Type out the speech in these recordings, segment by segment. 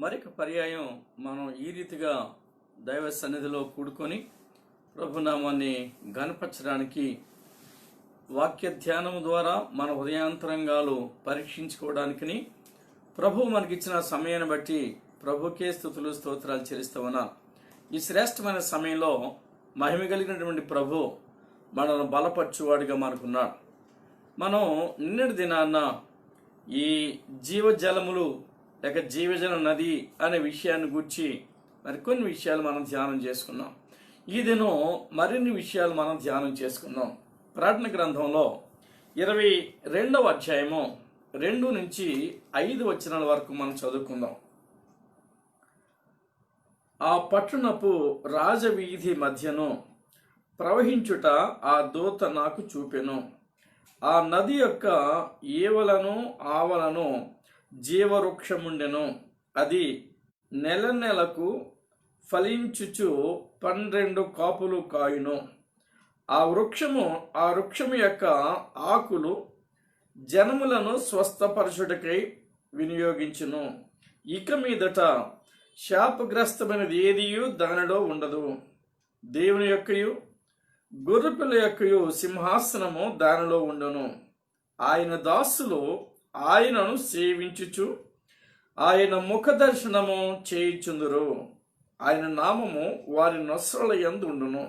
మరొక పర్యాయం మనం ఈ రీతిగా దైవ సన్నిధిలో కూడుకొని ప్రభునామాన్ని గణపరచడానికి వాక్య ధ్యానం ద్వారా మన హృదయాంతరంగాలు పరీక్షించుకోవడానికి ప్రభు మనకిచ్చిన సమయాన్ని బట్టి ప్రభుకే స్తుతులు స్తోత్రాలు చెల్లిస్తామన్నా. ఈ శ్రేష్టమైన సమయంలో మహిమ కలిగినటువంటి ప్రభు మనల్ని బలపరచువాడిగా మనకున్నాడు. మనం నిన్నటి దినాన్న ఈ జీవజలములు లేక జీవజల నది అనే విషయాన్ని గురించి మరికొన్ని విషయాలు మనం ధ్యానం చేసుకున్నాం. ఈ దినం మరిన్ని విషయాలు మనం ధ్యానం చేసుకున్నాం. ప్రకటన గ్రంథంలో 22వ అధ్యాయము 2 నుంచి 5 వచనాల వరకు మనం చదువుకుందాం. ఆ పట్టణపు రాజవీధి మధ్యను ప్రవహించుట ఆ దూత నాకు చూపెను. ఆ నది యొక్క ఈవలను ఆవలను జీవవృక్షముండెను. అది నెలకు ఫలించుచు 12 కాపులు కాయును. ఆ వృక్షము యొక్క ఆకులు జనములను స్వస్థపరచుటకై వినియోగించును. ఇక మీదట శాపగ్రస్తమైనది ఏదియు దానిలో ఉండదు. దేవుని యొక్కయు గొర్రెపిల్ల యొక్కయు సింహాసనము దానిలో ఉండును. ఆయన దాసులు ఆయనను సేవించుచు ఆయన ముఖ దర్శనము చేయుచుందురు. ఆయన నామము వారి నొసల యందు ఉండును.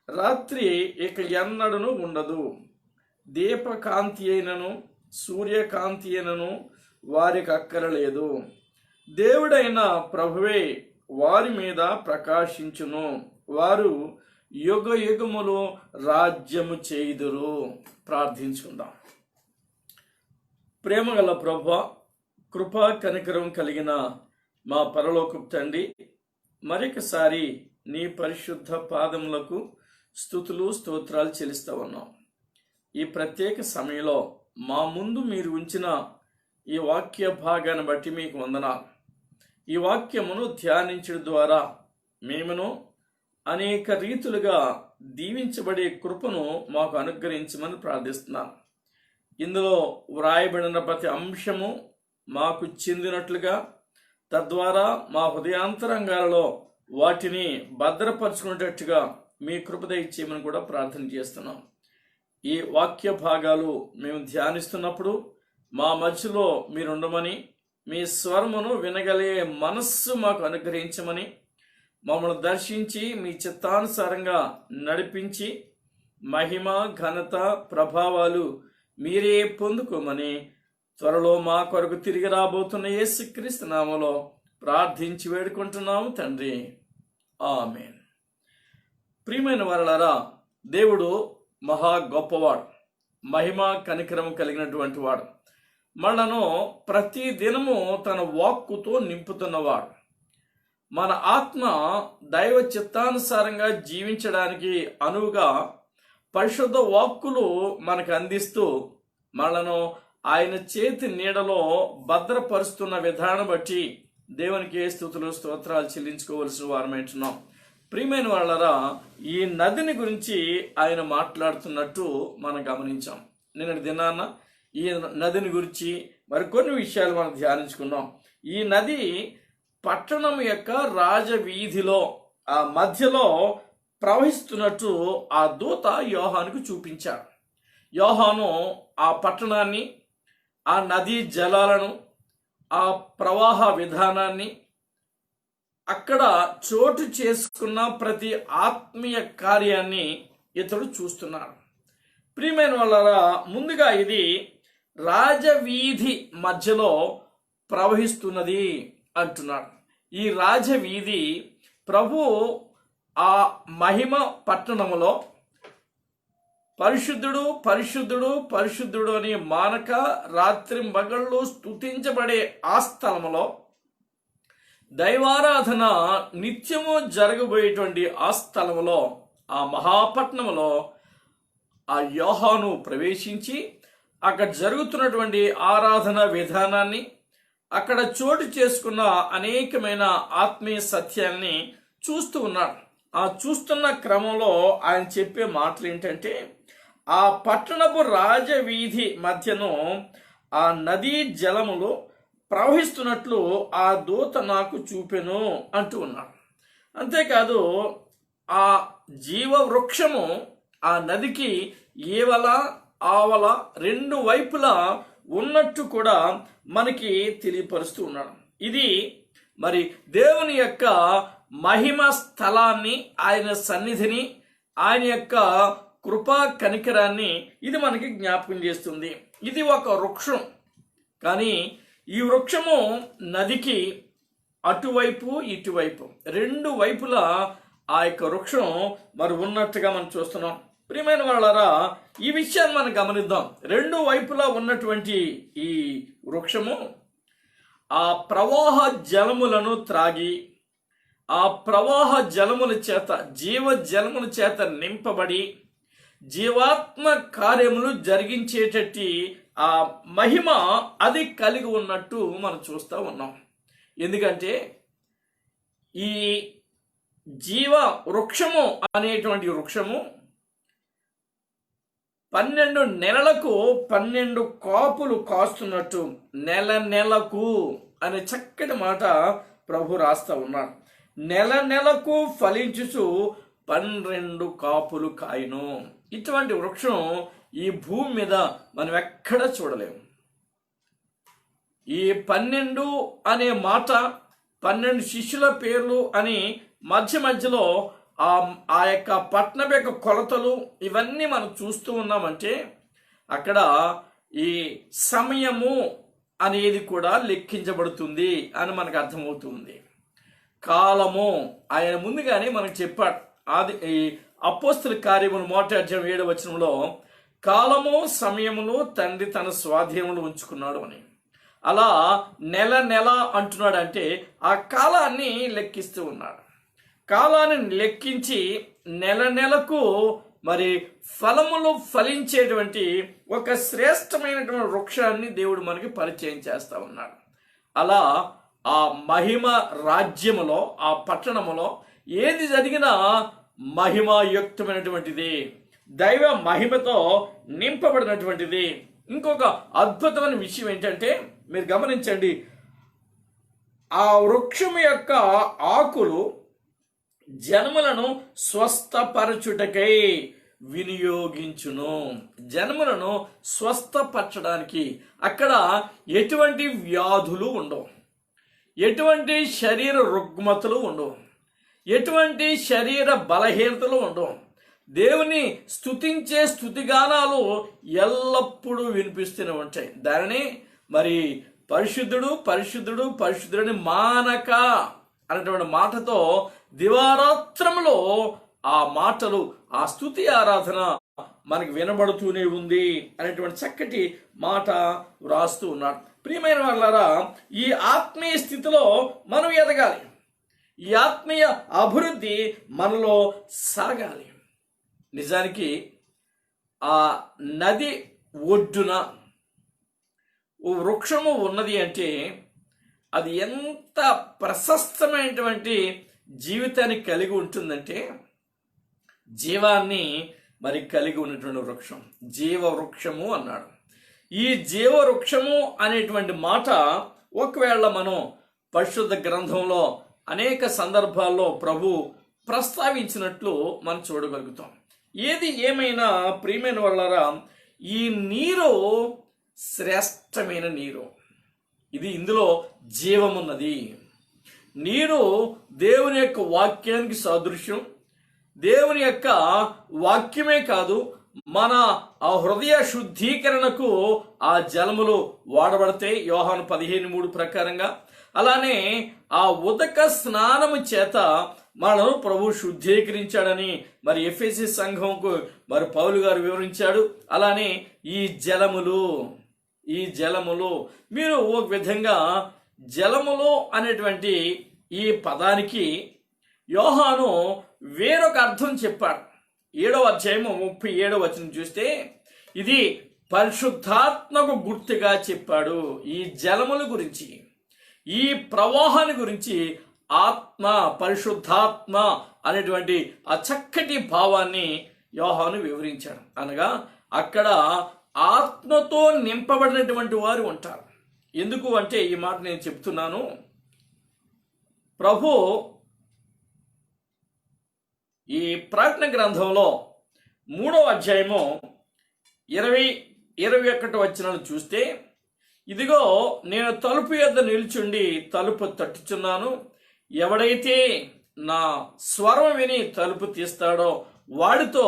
రాత్రి ఇక ఎన్నడను ఉండదు. దీపకాంతి అయినను సూర్యకాంతి అయినను వారికి అక్కరలేదు. దేవుడైన ప్రభువే వారి మీద ప్రకాశించును. వారు యుగ యుగములు రాజ్యము చేయుదురు. ప్రార్థించుకుందాం. ప్రేమగల ప్రభువా, కృపా కనికరం కలిగిన మా పరలోకపు తండ్రి, మరొకసారి నీ పరిశుద్ధ పాదములకు స్తుతులు స్తోత్రాలు చెల్లిస్తా ఉన్నాం. ఈ ప్రత్యేక సమయంలో మా ముందు మీరు ఉంచిన ఈ వాక్య భాగాన్ని బట్టి మీకు వందనాలు. ఈ వాక్యమును ధ్యానించడం ద్వారా మేమును అనేక రీతులుగా దీవించబడే కృపను మాకు అనుగ్రహించమని ప్రార్థిస్తున్నాను. ఇందులో వ్రాయబడిన ప్రతి అంశము మాకు చెందినట్లుగా, తద్వారా మా హృదయాంతరంగాలలో వాటిని భద్రపరచుకునేటట్టుగా మీ కృప దయచేయమని కూడా ప్రార్థన చేస్తున్నాం. ఈ వాక్య భాగాలు మేము ధ్యానిస్తున్నప్పుడు మా మధ్యలో మీరుండమని, మీ స్వరమును వినగలిగే మనస్సు మాకు అనుగ్రహించమని, మమ్మల్ని దర్శించి మీ చిత్తానుసారంగా నడిపించి మహిమ ఘనత ప్రభావాలు మీరే పొందుకోమని త్వరలో మా కొరకు తిరిగి రాబోతున్న యేసుక్రీస్తు నామములో ప్రార్థించి వేడుకుంటున్నాము తండ్రి, ఆమేన్. ప్రియమైన వారలారా, దేవుడు మహా గొప్పవాడు, మహిమ కనికరం కలిగినటువంటి వాడు. మనను ప్రతి దినము తన వాక్కుతో నింపుతున్నవాడు. మన ఆత్మ దైవ చిత్తానుసారంగా జీవించడానికి అనువుగా పరిశుద్ధ వాక్కులు మనకు అందిస్తూ మనను ఆయన చేతి నీడలో భద్రపరుస్తున్న విధానం బట్టి దేవునికి స్తుతులు స్తోత్రాలు చెల్లించుకోవలసిన వారమేంటున్నాం. ప్రియమైన వాళ్ళరా, ఈ నదిని గురించి ఆయన మాట్లాడుతున్నట్టు మనం గమనించాం. నిన్నటి దినాన ఈ నదిని గురించి మరికొన్ని విషయాలు మనం ధ్యానించుకున్నాం. ఈ నది పట్టణం యొక్క రాజవీధిలో ఆ మధ్యలో ప్రవహిస్తున్నట్టు ఆ దూత యోహానుకు చూపించాడు. యోహాను ఆ పట్టణాన్ని, ఆ నదీ జలాలను, ఆ ప్రవాహ విధానాన్ని, అక్కడ చోటు చేసుకున్న ప్రతి ఆత్మీయ కార్యాన్ని ఇతడు చూస్తున్నాడు. ప్రియమైన వాళ్ళరా, ముందుగా ఇది రాజవీధి మధ్యలో ప్రవహిస్తున్నది అంటున్నాడు. ఈ రాజవీధి ప్రభు ఆ మహిమ పట్టణములో పరిశుద్ధుడు పరిశుద్ధుడు పరిశుద్ధుడు అని మానక రాత్రి మగళ్ళు స్తుతించబడే ఆ స్థలములో, దైవారాధన నిత్యము జరగబోయేటువంటి ఆ స్థలములో, ఆ మహాపట్నములో ఆ యోహాను ప్రవేశించి అక్కడ జరుగుతున్నటువంటి ఆరాధన విధానాన్ని, అక్కడ చోటు చేసుకున్న అనేకమైన ఆత్మీయ సత్యాన్ని చూస్తూ ఉన్నాడు. ఆ చూస్తున్న క్రమంలో ఆయన చెప్పే మాటలు ఏంటంటే, ఆ పట్టణపు రాజవీధి మధ్యను ఆ నదీ జలములు ప్రవహిస్తున్నట్లు ఆ దూత నాకు చూపెను అంటూ ఉన్నాడు. అంతేకాదు ఆ జీవ వృక్షము ఆ నదికి ఏవల ఆవల రెండు వైపులా ఉన్నట్టు కూడా మనకి తెలియపరుస్తూ ఉన్నాడు. ఇది మరి దేవుని యొక్క మహిమ స్థలాన్ని, ఆయన సన్నిధిని, ఆయన యొక్క కృపా కనికరాన్ని ఇది మనకి జ్ఞాపకం చేస్తుంది. ఇది ఒక వృక్షం, కానీ ఈ వృక్షము నదికి అటువైపు ఇటువైపు రెండు వైపులా ఆ యొక్క వృక్షం మరి ఉన్నట్టుగా మనం చూస్తున్నాం. ప్రియమైన వాళ్ళారా, ఈ విషయాన్ని మనం గమనిద్దాం. రెండు వైపులా ఉన్నటువంటి ఈ వృక్షము ఆ ప్రవాహ జలములను త్రాగి, ఆ ప్రవాహ జలముల చేత, జీవ జలముల చేత నింపబడి జీవాత్మ కార్యములు జరిగించేటట్టి ఆ మహిమ అది కలిగి ఉన్నట్టు మనం చూస్తూ ఉన్నాం. ఎందుకంటే ఈ జీవ వృక్షము అనేటువంటి వృక్షము 12 నెలలకు 12 కాపులు కాస్తున్నట్టు, నెల నెలకు అనే చక్కటి మాట ప్రభు రాస్తా ఉన్నాడు. నెల నెలకు ఫలించుచు 12 కాపులు కాయను. ఇటువంటి వృక్షం ఈ భూమి మీద మనం ఎక్కడ చూడలేము. ఈ 12 అనే మాట 12 శిష్యుల పేర్లు అని మధ్య మధ్యలో ఆ యొక్క పట్టణం యొక్క కొలతలు ఇవన్నీ మనం చూస్తూ ఉన్నామంటే అక్కడ ఈ సమయము అనేది కూడా లెక్కించబడుతుంది అని మనకు అర్థమవుతుంది. కాలము ఆయన ముందుగానే మనకు చెప్పాడు. ఈ అపోస్తల కార్యములు 1:7 వచనంలో కాలము సమయములు తండ్రి తన స్వాధీనంలో ఉంచుకున్నాడు అని. అలా నెల నెల అంటున్నాడు అంటే ఆ కాలాన్ని లెక్కిస్తూ ఉన్నాడు. కాలాన్ని లెక్కించి నెల నెలకు మరి ఫలములు ఫలించేటువంటి ఒక శ్రేష్టమైనటువంటి వృక్షాన్ని దేవుడు మనకి పరిచయం చేస్తా ఉన్నాడు. అలా ఆ మహిమ రాజ్యములో, ఆ పట్టణములో ఏది జరిగినా మహిమాయుక్తమైనటువంటిది, దైవ మహిమతో నింపబడినటువంటిది. ఇంకొక అద్భుతమైన విషయం ఏంటంటే మీరు గమనించండి, ఆ వృక్షం యొక్క ఆకులు జనములను స్వస్థపరచుటకై వినియోగించును. జనములను స్వస్థపరచడానికి అక్కడ ఎటువంటి వ్యాధులు ఉండవు, ఎటువంటి శరీర రుగ్మతలు ఉండవు, ఎటువంటి శరీర బలహీనతలు ఉండవు. దేవుని స్తుతించే స్తుతిగానాలు ఎల్లప్పుడూ వినిపిస్తూనే ఉంటాయి. దానిని మరి పరిశుద్ధుడు పరిశుద్ధుడు పరిశుద్ధుడని మానక అనేటువంటి మాటతో దివారాత్రములో ఆ మాటలు, ఆ స్తుతి ఆరాధన మనకు వినబడుతూనే ఉంది అనేటువంటి చక్కటి మాట వ్రాస్తూ ఉన్నాడు. ప్రియమైన వాళ్ళారా, ఈ ఆత్మీయ స్థితిలో మనం ఎదగాలి, ఈ ఆత్మీయ అభివృద్ధి మనలో సాగాలి. నిజానికి ఆ నది ఒడ్డున ఓ వృక్షము ఉన్నది అంటే అది ఎంత ప్రశస్తమైనటువంటి జీవితాన్ని కలిగి ఉంటుందంటే జీవాన్ని మరి కలిగి ఉన్నటువంటి వృక్షం, జీవ వృక్షము అన్నాడు. ఈ జీవ వృక్షము అనేటువంటి మాట ఒకవేళ మనం పరిశుద్ధ గ్రంథంలో అనేక సందర్భాల్లో ప్రభు ప్రస్తావించినట్లు మనం చూడగలుగుతాం. ఏది ఏమైనా ప్రియమైన వాళ్ళారా, ఈ నీరు శ్రేష్టమైన నీరు. ఇది ఇందులో జీవమున్నది. నీరు దేవుని యొక్క వాక్యానికి సాదృశ్యం. దేవుని యొక్క వాక్యమే కాదు, మన ఆ హృదయ శుద్ధీకరణకు ఆ జలములు వాడబడతాయి యోహాను 15:3 ప్రకారంగా. అలానే ఆ ఉదక స్నానము చేత మనను ప్రభు శుద్ధీకరించాడని మరి ఎఫెసీ సంఘంకు మరి పౌలు గారు వివరించాడు. అలానే ఈ జలములు మీరు ఒక విధంగా జలములు అనేటువంటి ఈ పదానికి యోహాను వేరొక అర్థం చెప్పాడు. 7వ అధ్యాయము 37వ వచనం చూస్తే ఇది పరిశుద్ధాత్మకు గుర్తుగా చెప్పాడు. ఈ జలముల గురించి, ఈ ప్రవాహాన్ని గురించి ఆత్మ, పరిశుద్ధాత్మ అనేటువంటి ఆ చక్కటి భావాన్ని యోహాను వివరించాడు. అనగా అక్కడ ఆత్మతో నింపబడినటువంటి వారు ఉంటారు. ఎందుకు అంటే ఈ మాట నేను చెప్తున్నాను. ప్రభు ఈ ప్రకటన గ్రంథంలో 3వ అధ్యాయము 20-21 వచనాలను చూస్తే, ఇదిగో నేను తలుపు యొద్ద నిల్చుండి తలుపు తట్టుచున్నాను. ఎవడైతే నా స్వరం విని తలుపు తీస్తాడో వాడితో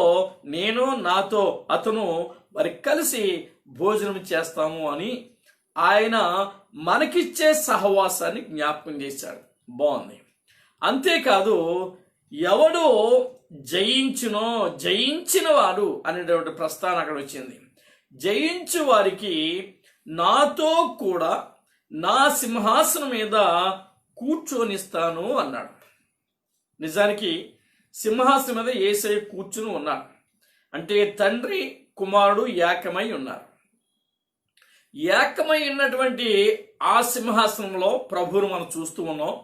నేను, నాతో అతను మరి కలిసి భోజనం చేస్తాము అని ఆయన మనకిచ్చే సహవాసాన్ని జ్ఞాపకం చేశాడు. బాగుంది. అంతేకాదు, ఎవడు జయించునో జయించిన వాడు అనేటువంటి ప్రస్తావన అక్కడ వచ్చింది. జయించు వారికి నాతో కూడా నా సింహాసనం మీద కూర్చొనిస్తాను అన్నాడు. నిజానికి సింహాసనం మీద యేసయ్య కూర్చుని ఉన్నాడు. అంటే తండ్రి కుమారుడు ఏకమై ఉన్నారు. ఏకమై ఉన్నటువంటి ఆ సింహాసనంలో ప్రభువును మనం చూస్తూ ఉన్నాం.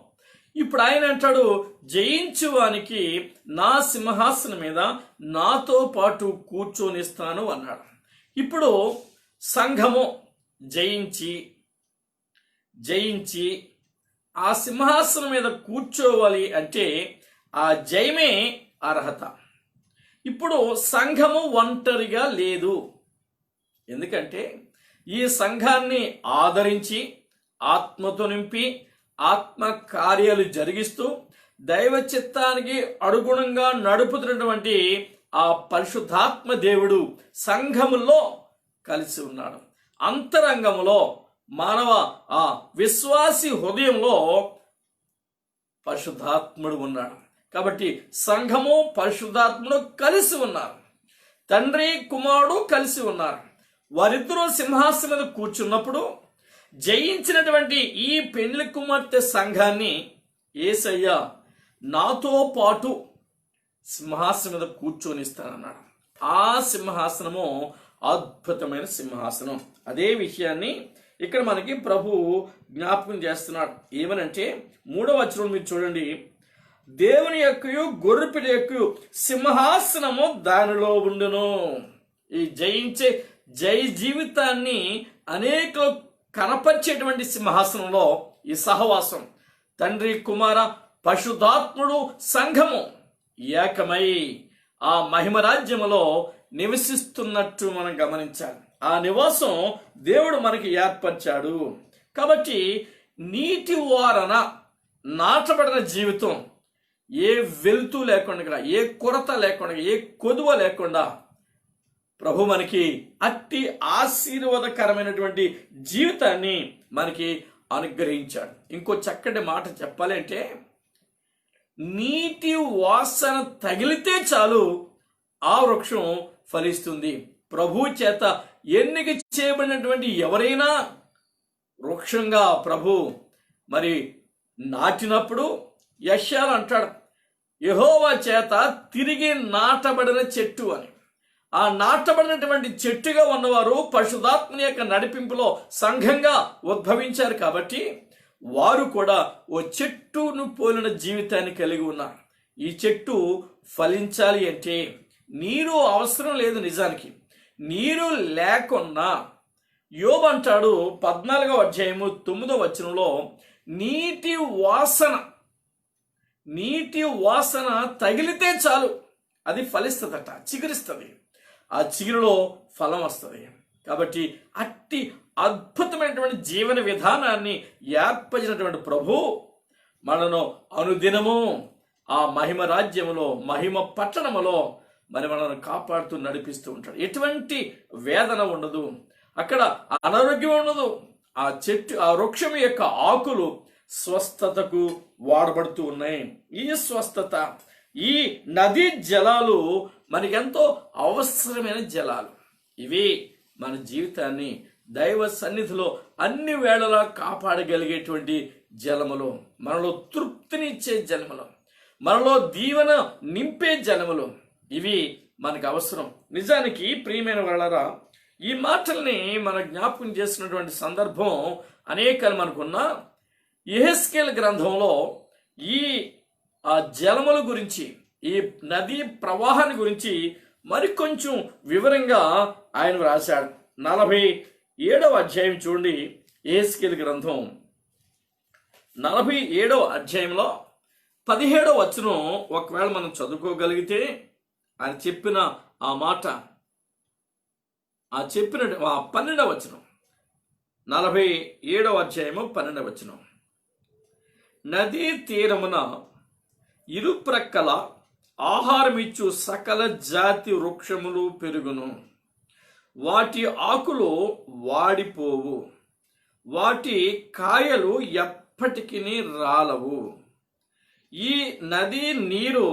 ఇప్పుడు ఆయన అంటాడు, జయించువానికి నా సింహాసనం మీద నాతో పాటు కూర్చొనిస్తాను అన్నాడు. ఇప్పుడు సంఘము జయించి ఆ సింహాసనం మీద కూర్చోవాలి అంటే ఆ జయమే అర్హత. ఇప్పుడు సంఘము ఒంటరిగా లేదు. ఎందుకంటే ఈ సంఘాన్ని ఆదరించి ఆత్మతో నింపి ఆత్మ కార్యాలు జరిగిస్తూ దైవ చిత్తానికి అనుగుణంగా నడుపుతున్నటువంటి ఆ పరిశుద్ధాత్మ దేవుడు సంఘములో కలిసి ఉన్నాడు. అంతరంగములో మానవ ఆ విశ్వాసి హృదయంలో పరిశుద్ధాత్ముడు ఉన్నాడు. కాబట్టి సంఘము పరిశుద్ధాత్ముడు కలిసి ఉన్నారు. తండ్రి కుమారుడు కలిసి ఉన్నారు. వారిద్దరూ సింహాసనం మీద కూర్చున్నప్పుడు జయించినటువంటి ఈ పెండ్లి కుమార్తె సంఘాన్ని యేసయ్య నాతో పాటు సింహాసనం మీద కూర్చొనిస్తానన్నాడు. ఆ సింహాసనము అద్భుతమైన సింహాసనం. అదే విషయాన్ని ఇక్కడ మనకి ప్రభు జ్ఞాపకం చేస్తున్నాడు. ఏమనంటే 3వ వచనం మీరు చూడండి, దేవుని యొక్కయు గొర్రెపిల్ల యొక్కయు సింహాసనము దానిలో ఉండును. ఈ జయించే జయ జీవితాన్ని అనేక కనపరిచేటువంటి సింహాసనంలో ఈ సహవాసం తండ్రి కుమార పరిశుద్ధాత్ముడు సంఘము ఏకమై ఆ మహిమ రాజ్యములో నివసిస్తున్నట్టు మనం గమనించాలి. ఆ నివాసం దేవుడు మనకి ఏర్పరిచాడు. కాబట్టి నీటి వారన నాటబడిన జీవితం, ఏ వెలుతూ లేకుండా, ఏ కొరత లేకుండా, ఏ కొదువ లేకుండా ప్రభు మనకి అట్టి ఆశీర్వాదకరమైనటువంటి జీవితాన్ని మనకి అనుగ్రహించాడు. ఇంకో చక్కటి మాట చెప్పాలి అంటే, నీటి వాసన తగిలితే చాలు ఆ వృక్షం ఫలిస్తుంది. ప్రభు చేత ఎన్నిక చేయబడినటువంటి ఎవరైనా వృక్షంగా ప్రభు మరి నాటినప్పుడు యెషయాలు అంటాడు, యెహోవా చేత తిరిగి నాటబడిన చెట్టు అని. ఆ నాటబడినటువంటి చెట్టుగా ఉన్నవారు పరిశుద్ధాత్మని యొక్క నడిపింపులో సంఘంగా ఉద్భవించారు. కాబట్టి వారు కూడా ఓ చెట్టును పోలిన జీవితాన్ని కలిగి ఉన్నారు. ఈ చెట్టు ఫలించాలి అంటే నీరు అవసరం లేదు. నిజానికి నీరు లేకుండా యోబు అంటాడు 14వ అధ్యాయము 9వ వచనంలో, నీటి వాసన తగిలితే చాలు అది ఫలిస్తుందట, చిగురిస్తుంది. ఆ చిగురులో ఫలం వస్తుంది. కాబట్టి అట్టి అద్భుతమైనటువంటి జీవన విధానాన్ని ఏర్పరిచినటువంటి ప్రభు మనను అనుదినము ఆ మహిమ రాజ్యములో, మహిమ పట్టణములో మరి మనల్ని కాపాడుతూ నడిపిస్తూ ఉంటాడు. ఎటువంటి వేదన ఉండదు, అక్కడ అనారోగ్యం ఉండదు. ఆ చెట్టు, ఆ వృక్షం యొక్క ఆకులు స్వస్థతకు వాడబడుతూ ఉన్నాయి. ఈ స్వస్థత, ఈ నదీ జలాలు మనకెంతో అవసరమైన జలాలు. ఇవి మన జీవితాన్ని దైవ సన్నిధిలో అన్ని వేళలా కాపాడగలిగేటువంటి జలములు, మనలో తృప్తినిచ్చే జలములు, మనలో దీవెన నింపే జలములు. ఇవి మనకు అవసరం. నిజానికి ప్రియమైన వాళ్ళరా, ఈ మాటల్ని మనం జ్ఞాపకం చేసినటువంటి సందర్భం అనేకాలు మనకున్నా, యెహెజ్కేలు గ్రంథంలో ఈ జలముల గురించి, ఈ నదీ ప్రవాహాన్ని గురించి మరికొంచెం వివరంగా ఆయన రాశాడు. 47వ అధ్యాయం చూడండి, యెహెజ్కేలు గ్రంథం 47వ అధ్యాయంలో 17వ వచనం ఒకవేళ మనం చదువుకోగలిగితే ఆయన చెప్పిన ఆ మాట, ఆ చెప్పిన 12వ వచనం, 47వ అధ్యాయము 12వ వచనం. నదీ తీరమున ఇరుప్రక్కల ఆహారమిచ్చు సకల జాతి వృక్షములు పెరుగును, వాటి ఆకులు వాడిపోవు, వాటి కాయలు ఎప్పటికీ రాలవు. ఈ నదీ నీరు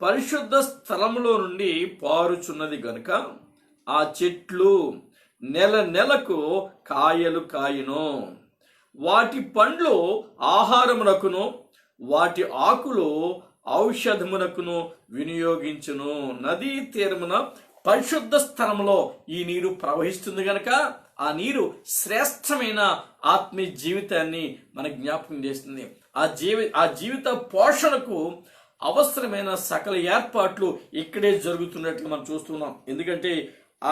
పరిశుద్ధ స్థలములో నుండి పారుచున్నది గనుక ఆ చెట్లు నెల నెలకు కాయలు కాయును, వాటి పండ్లు ఆహారమునకును వాటి ఆకులు ఔషధమునకును వినియోగించును. నదీ తీరమున పరిశుద్ధ స్థలంలో ఈ నీరు ప్రవహిస్తుంది గనక ఆ నీరు శ్రేష్టమైన ఆత్మీయ జీవితాన్ని మనకు జ్ఞాపకం చేస్తుంది. ఆ జీవిత పోషణకు అవసరమైన సకల ఏర్పాట్లు ఇక్కడే జరుగుతున్నట్లు మనం చూస్తున్నాం. ఎందుకంటే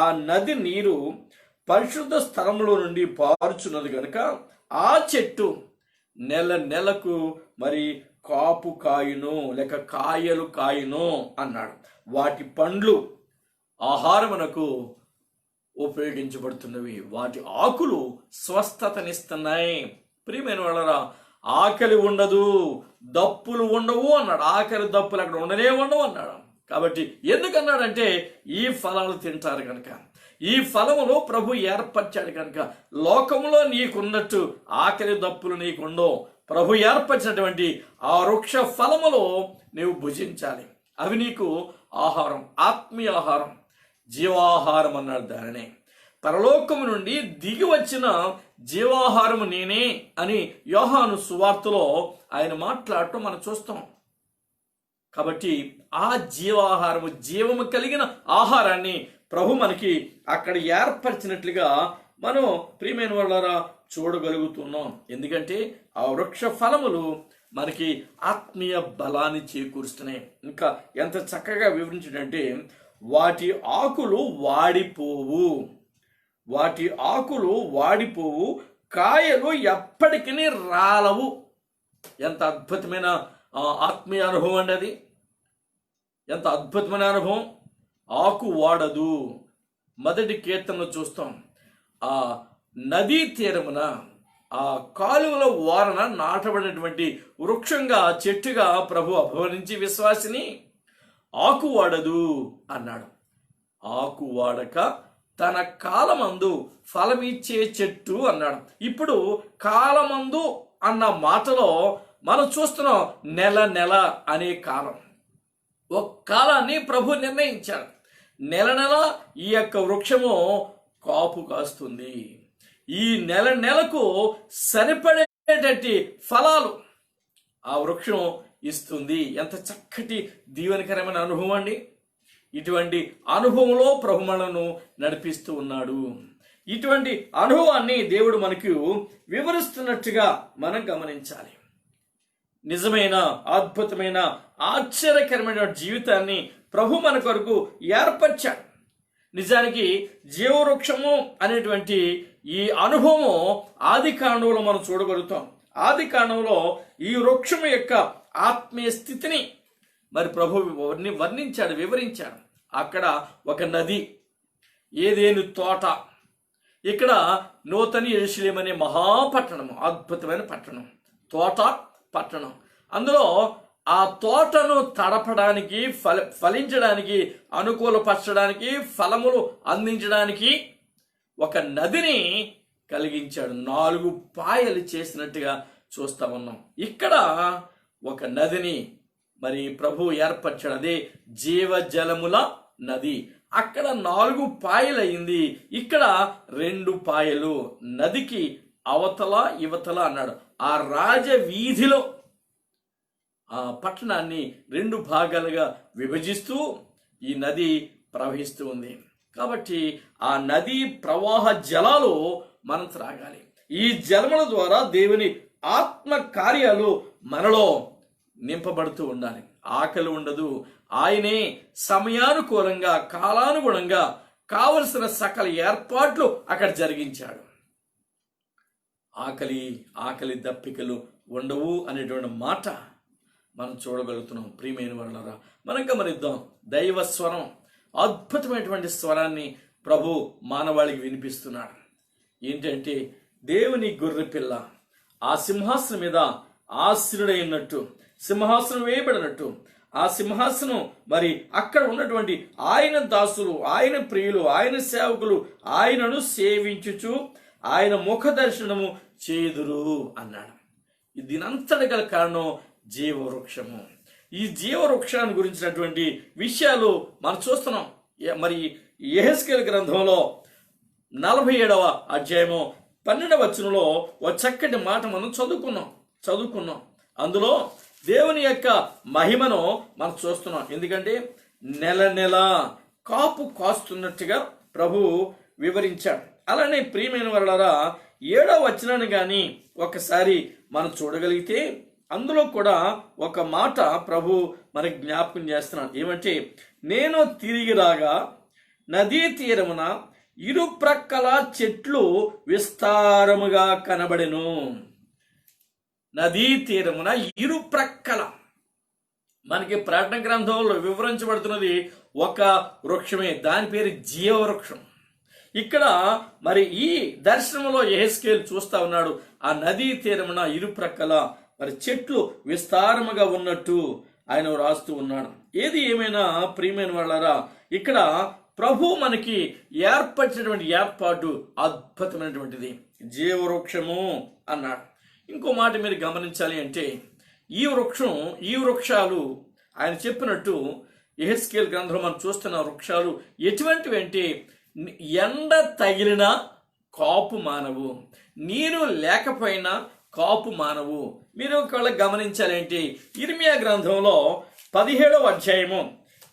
ఆ నది నీరు పరిశుద్ధ స్థలంలో నుండి పారుచున్నది కనుక ఆ చెట్టు నెల నెలకు మరి కాపు కాయును, లేక కాయలు కాయును అన్నాడు. వాటి పండ్లు ఆహారమునకు ఉపయోగించబడుతున్నవి, వాటి ఆకులు స్వస్థతనిస్తున్నాయి. ప్రియమైన వాళ్ళరా, ఆకలి ఉండదు, దప్పులు ఉండవు అన్నాడు. ఆకలి దప్పులు అక్కడ ఉండనే ఉండవు అన్నాడు. కాబట్టి ఎందుకన్నాడంటే ఈ ఫలాలు తింటారు కనుక, ఈ ఫలములు ప్రభు ఏర్పరిచాడు కనుక. లోకములో నీకున్నట్టు ఆకలి దప్పులు నీకుండవు. ప్రభు ఏర్పరిచినటువంటి ఆ వృక్ష ఫలములో నీవు భుజించాలి. అవి నీకు ఆహారం, ఆత్మీయ ఆహారం, జీవాహారం అన్నాడు దానినే. పరలోకము నుండి దిగి వచ్చిన జీవాహారము నేనే అని యోహాను సువార్తలో ఆయన మాట్లాడటం మనం చూస్తాం. కాబట్టి ఆ జీవాహారము, జీవము కలిగిన ఆహారాన్ని ప్రభు మనకి అక్కడ ఏర్పరిచినట్లుగా మనం ప్రియమైన వాళ్ళారా చూడగలుగుతున్నాం. ఎందుకంటే ఆ వృక్ష ఫలములు మనకి ఆత్మీయ బలాన్ని చేకూరుస్తున్నాయి. ఇంకా ఎంత చక్కగా వివరించాడంటే, వాటి ఆకులు వాడిపోవు, వాటి ఆకులు వాడిపోవు, కాయలు ఎప్పటికీ రాలవు. ఎంత అద్భుతమైన ఆత్మీయ అనుభవం అండి అది. ఎంత అద్భుతమైన అనుభవం. ఆకు వాడదు. మొదటి కీర్తనలో చూస్తాం, ఆ నదీ తీరమున ఆ కాలువల వారన నాటబడినటువంటి వృక్షంగా, చెట్టుగా ప్రభు అభివర్ణించి విశ్వాసిని ఆకు వాడదు అన్నాడు. ఆకు వాడక తన కాలమందు ఫలమిచ్చే చెట్టు అన్నాడు. ఇప్పుడు కాలమందు అన్న మాటలో మనం చూస్తున్నాం నెల నెల అనే కాలం. ఒక కాలాన్ని ప్రభు నిర్ణయించాడు. నెల నెల ఈ యొక్క వృక్షము కాపు కాస్తుంది. ఈ నెల నెలకు సరిపడేటట్టి ఫలాలు ఆ వృక్షం ఇస్తుంది. ఎంత చక్కటి దీవెనకరమైన అనుభవం అండి. ఇటువంటి అనుభవంలో ప్రభు మనను నడిపిస్తూ ఉన్నాడు. ఇటువంటి అనుభవాన్ని దేవుడు మనకు వివరిస్తున్నట్టుగా మనం గమనించాలి. నిజమైన, అద్భుతమైన, ఆశ్చర్యకరమైన జీవితాన్ని ప్రభు మన కొరకు ఏర్పరిచాడు. నిజానికి జీవవృక్షము అనేటువంటి ఈ అనుభవం ఆది కాండంలో మనం చూడగలుగుతాం. ఆది కాండంలో ఈ వృక్షము యొక్క ఆత్మీయ స్థితిని మరి ప్రభు వర్ణించాడు, వివరించాడు. అక్కడ ఒక నది, ఏదేను తోట, ఇక్కడ నూతన యెరూషలేము అనే మహాపట్టణము, అద్భుతమైన పట్టణం, తోట పట్టణం. అందులో ఆ తోటను తడపడానికి, ఫలించడానికి, అనుకూలపరచడానికి, ఫలములు అందించడానికి ఒక నదిని కలిగించాడు. 4 పాయలు చేసినట్టుగా చూస్తా ఉన్నాం. ఇక్కడ ఒక నదిని మరి ప్రభు ఏర్పరిచాడు. అదే జీవజలముల నది. అక్కడ 4 పాయలయ్యింది, ఇక్కడ 2 పాయలు. నదికి అవతల ఇవతల అన్నాడు. ఆ రాజవీధిలో ఆ పట్టణాన్ని 2 భాగాలుగా విభజిస్తూ ఈ నది ప్రవహిస్తూ ఉంది. కాబట్టి ఆ నదీ ప్రవాహ జలాలు మనం త్రాగాలి. ఈ జలముల ద్వారా దేవుని ఆత్మ కార్యాలు మనలో నింపబడుతూ ఉండాలి. ఆకలి ఉండదు. ఆయనే సమయానుకూలంగా, కాలానుగుణంగా కావలసిన సకల ఏర్పాట్లు అక్కడ జరిగించాడు. ఆకలి దప్పికలు ఉండవు అనేటువంటి మాట మనం చూడగలుగుతున్నాం. ప్రియమైన వాళ్ళారా, మనం గమనిద్దాం. దైవ స్వరం, అద్భుతమైనటువంటి స్వరాన్ని ప్రభు మానవాళికి వినిపిస్తున్నాడు. ఏంటంటే, దేవుని గొర్రె పిల్ల ఆ సింహాసనం మీద ఆసీనుడైనట్టు, సింహాసనం వేయబడినట్టు, ఆ సింహాసనం మరి అక్కడ ఉన్నటువంటి ఆయన దాసులు, ఆయన ప్రియులు, ఆయన సేవకులు ఆయనను సేవించుచు ఆయన ముఖ దర్శనము చేదురు అన్నాడు. దీనంతటి గల కారణం జీవవృక్షము. ఈ జీవవృక్షాన్ని గురించినటువంటి విషయాలు మనం చూస్తున్నాం. మరి యెహెజ్కేలు గ్రంథంలో 47వ అధ్యాయము 12వ వచనంలో ఒక చక్కటి మాట మనం చదువుకున్నాం. అందులో దేవుని యొక్క మహిమను మనం చూస్తున్నాం. ఎందుకంటే నెల కాపు కాస్తున్నట్టుగా ప్రభు వివరించాడు. అలానే ప్రియమైన వాళ్ళారా, 7వ వచనాన్ని కానీ ఒకసారి మనం చూడగలిగితే అందులో కూడా ఒక మాట ప్రభు మనకి జ్ఞాపకం చేస్తున్నాడు. ఏమంటే, నేను తిరిగి రాగా నదీ తీరమున ఇరుప్రక్కల చెట్లు విస్తారముగా కనబడెను. నదీ తీరమున ఇరుప్రక్కల, మనకి ప్రకటన గ్రంథంలో వివరించబడుతున్నది ఒక వృక్షమే, దాని పేరు జీవవృక్షం. ఇక్కడ మరి ఈ దర్శనంలో యెహెజ్కేలు చూస్తా ఉన్నాడు. ఆ నదీ తీరమున ఇరుప్రక్కల మరి చెట్లు విస్తారముగా ఉన్నట్టు ఆయన రాస్తూ ఉన్నాడు. ఏది ఏమైనా ప్రియమైన వాళ్ళారా, ఇక్కడ ప్రభు మనకి ఏర్పరిచినటువంటి ఏర్పాటు అద్భుతమైనటువంటిది. జీవవృక్షము అన్నాడు. ఇంకో మాట మీరు గమనించాలి అంటే, ఈ వృక్షాలు ఆయన చెప్పినట్టు యెహెజ్కేలు గ్రంథంలో మనం చూస్తున్న వృక్షాలు ఎటువంటివి అంటే, ఎండ తగిలిన కాపు మానవు, నీరు లేకపోయినా కాపు మానవు. మీరు ఒకవేళ గమనించాలంటే ఇర్మియా గ్రంథంలో 17వ అధ్యాయము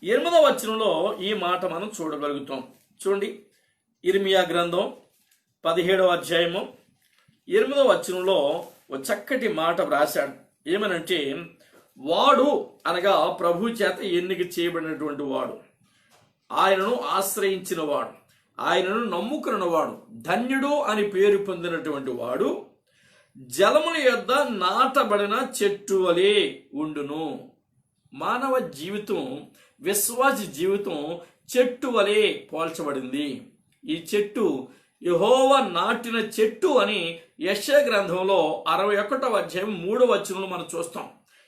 8వ వచనంలో ఈ మాట మనం చూడగలుగుతాం. చూడండి, ఇర్మియా గ్రంథం 17వ అధ్యాయము 8వ వచనంలో ఒక చక్కటి మాట వ్రాశాడు. ఏమనంటే, వాడు అనగా ప్రభు చేత ఎన్నిక చేయబడినటువంటి వాడు, ఆయనను ఆశ్రయించిన వాడు, ఆయనను నమ్ముకున్నవాడు, ధన్యుడు అని పేరు పొందినటువంటి వాడు జలముల యొద్ద నాటబడిన చెట్టు వలె ఉండును. మానవ జీవితం, విశ్వాస జీవితం చెట్టు వలె పోల్చబడింది. ఈ చెట్టు యెహోవా నాటిన చెట్టు అని యెషయా గ్రంథంలో 61వ అధ్యాయం 3వ వచనంలో మనం చూస్తాం.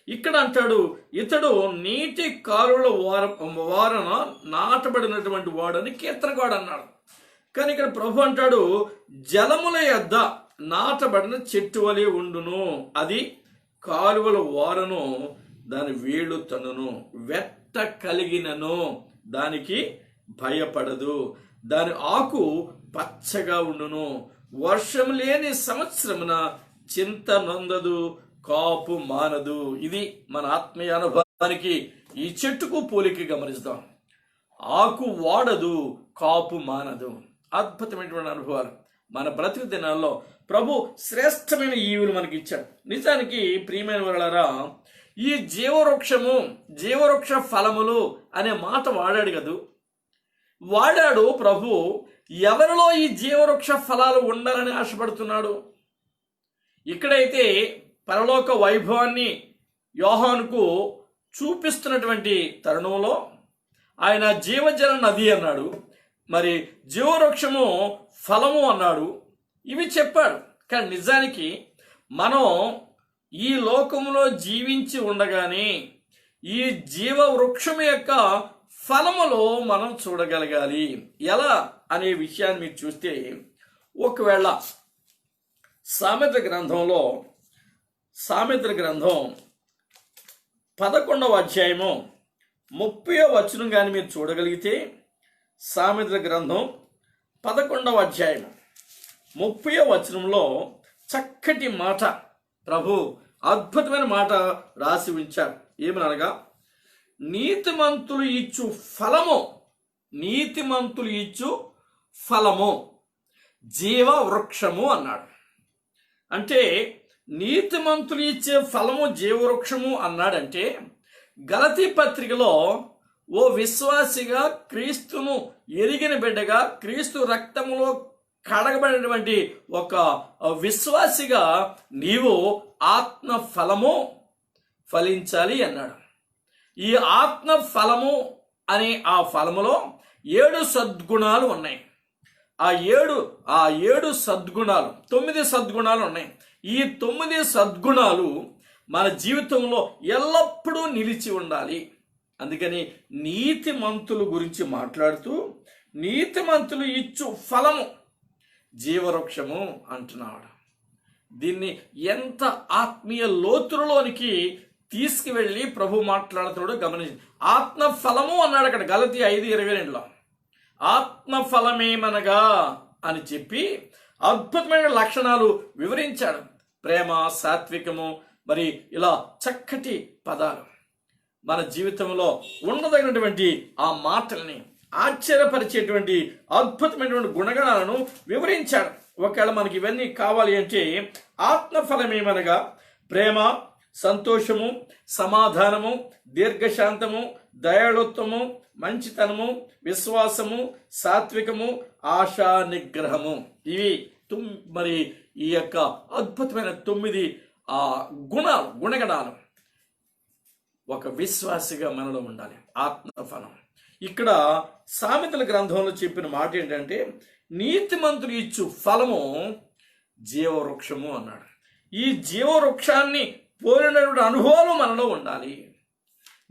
ఇక్కడ అంటాడు, ఇతడు నీటి కాలువల వారన నాటబడినటువంటి వాడని కీర్తనగాడు అన్నాడు. కానీ ఇక్కడ ప్రభు అంటాడు, జలముల యొద్ద నాటబడిన చెట్టు వలె ఉండును, అది కాలువల వారను, దాని వేళ్ళు తన్నును, వెట్ట కలిగినను దానికి భయపడదు, దాని ఆకు పచ్చగా ఉండును, వర్షం లేని సంవత్సరమున చింత నొందదు, కాపు మానదు. ఇది మన ఆత్మీయ అనుభవానికి ఈ చెట్టుకు పోలిక గమనిస్తాం. ఆకు వాడదు, కాపు మానదు. అద్భుతమైనటువంటి అనుభవాలు మన బ్రతుకు దినాల్లో ప్రభు శ్రేష్టమైన ఈవులు మనకి ఇచ్చాడు. నిజానికి ప్రియమైన వాళ్ళారా, ఈ జీవవృక్ష ఫలములు అనే మాట వాడాడు కదూ, వాడాడు ప్రభు. ఎవరిలో ఈ జీవవృక్ష ఫలాలు ఉండాలని ఆశపడుతున్నాడు? ఇక్కడైతే పరలోక వైభవాన్ని యోహానుకు చూపిస్తున్నటువంటి తరుణంలో ఆయన జీవజల నది అన్నాడు, మరి జీవవృక్షము ఫలము అన్నాడు, ఇవి చెప్పాడు. కానీ నిజానికి మనం ఈ లోకంలో జీవించి ఉండగానే ఈ జీవవృక్షం యొక్క ఫలములో మనం చూడగలగాలి. ఎలా అనే విషయాన్ని మీరు చూస్తే, ఒకవేళ సామెత్ర గ్రంథం 11వ అధ్యాయము 30వ వచనం కానీ మీరు చూడగలిగితే, సామెత్ర గ్రంథం 11వ అధ్యాయం 30వ వచనంలో చక్కటి మాట ప్రభు అద్భుతమైన మాట రాసి ఉంచారు. ఏమనగా, నీతిమంతులు ఇచ్చు ఫలము జీవవృక్షము అన్నాడు. అంటే నీతిమంతులు ఇచ్చే ఫలము జీవవృక్షము అన్నాడంటే, గలతీ పత్రికలో ఓ విశ్వాసిగా, క్రీస్తును ఎరిగిన బిడ్డగా, క్రీస్తు రక్తములో కడగబడినటువంటి ఒక విశ్వాసిగా నీవు ఆత్మ ఫలము ఫలించాలి అన్నాడు. ఈ ఆత్మ ఫలము అనే ఆ ఫలములో 7 సద్గుణాలు ఉన్నాయి. ఆ ఏడు సద్గుణాలు 9 సద్గుణాలు ఉన్నాయి. ఈ 9 సద్గుణాలు మన జీవితంలో ఎల్లప్పుడూ నిలిచి ఉండాలి. అందుకని నీతిమంతుల గురించి మాట్లాడుతూ నీతిమంతులు ఇచ్చు ఫలము జీవవృక్షము అంటున్నాడు. దీన్ని ఎంత ఆత్మీయ లోతులలోనికి తీసుకువెళ్ళి ప్రభు మాట్లాడుతున్నాడు గమనించి. ఆత్మ ఫలము అన్నాడు అక్కడ గలతీ 5:22లో. ఆత్మ ఫలమేమనగా అని చెప్పి అద్భుతమైన లక్షణాలు వివరించాడు. ప్రేమ, సాత్వికము, మరి ఇలా చక్కటి పదాలు మన జీవితంలో ఉండదగినటువంటి ఆ మాటల్ని ఆశ్చర్యపరిచేటువంటి అద్భుతమైనటువంటి గుణగణాలను వివరించాడు. ఒకవేళ మనకి ఇవన్నీ కావాలి అంటే ఆత్మఫలమేమనగా ప్రేమ, సంతోషము, సమాధానము, దీర్ఘశాంతము, దయాళుత్వము, మంచితనము, విశ్వాసము, సాత్వికము, ఆశా నిగ్రహము. ఇవి మరి ఈ యొక్క అద్భుతమైన 9 గుణగణాలు ఒక విశ్వాసిగా మనలో ఉండాలి. ఆత్మఫలం. ఇక్కడ సామెతల గ్రంథంలో చెప్పిన మాట ఏంటంటే నీతిమంతులు ఇచ్చు ఫలము జీవవృక్షము అన్నాడు. ఈ జీవవృక్షాన్ని పోలినటువంటి అనుభవాలు మనలో ఉండాలి.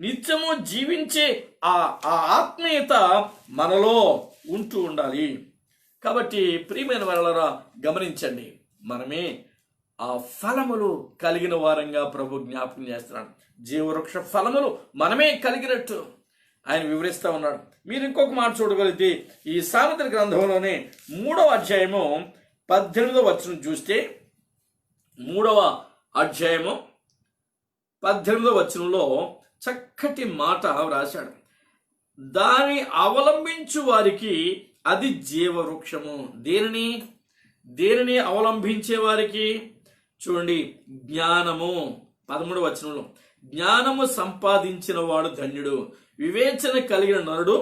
నిత్యము జీవించే ఆ ఆత్మీయత మనలో ఉంటూ ఉండాలి. కాబట్టి ప్రియమైన వారలారా గమనించండి, మనమే ఆ ఫలములు కలిగిన వారంగా ప్రభు జ్ఞాపకం చేస్తున్నాడు. జీవవృక్ష ఫలములు మనమే కలిగినట్టు ఆయన వివరిస్తూ ఉన్నాడు. మీరు ఇంకొక మాట చూడగలిగితే ఈ సామెతల గ్రంథంలోనే 3వ అధ్యాయము 18వ వచనం చూస్తే 3వ అధ్యాయము 18వ వచనంలో చక్కటి మాట రాశాడు. దాన్ని అవలంబించు వారికి అది జీవవృక్షము. దేనిని అవలంబించే వారికి చూడండి, జ్ఞానము. 13వ వచనంలో జ్ఞానము సంపాదించిన వాడు ధన్యుడు, వివేచన కలిగిన నరుడు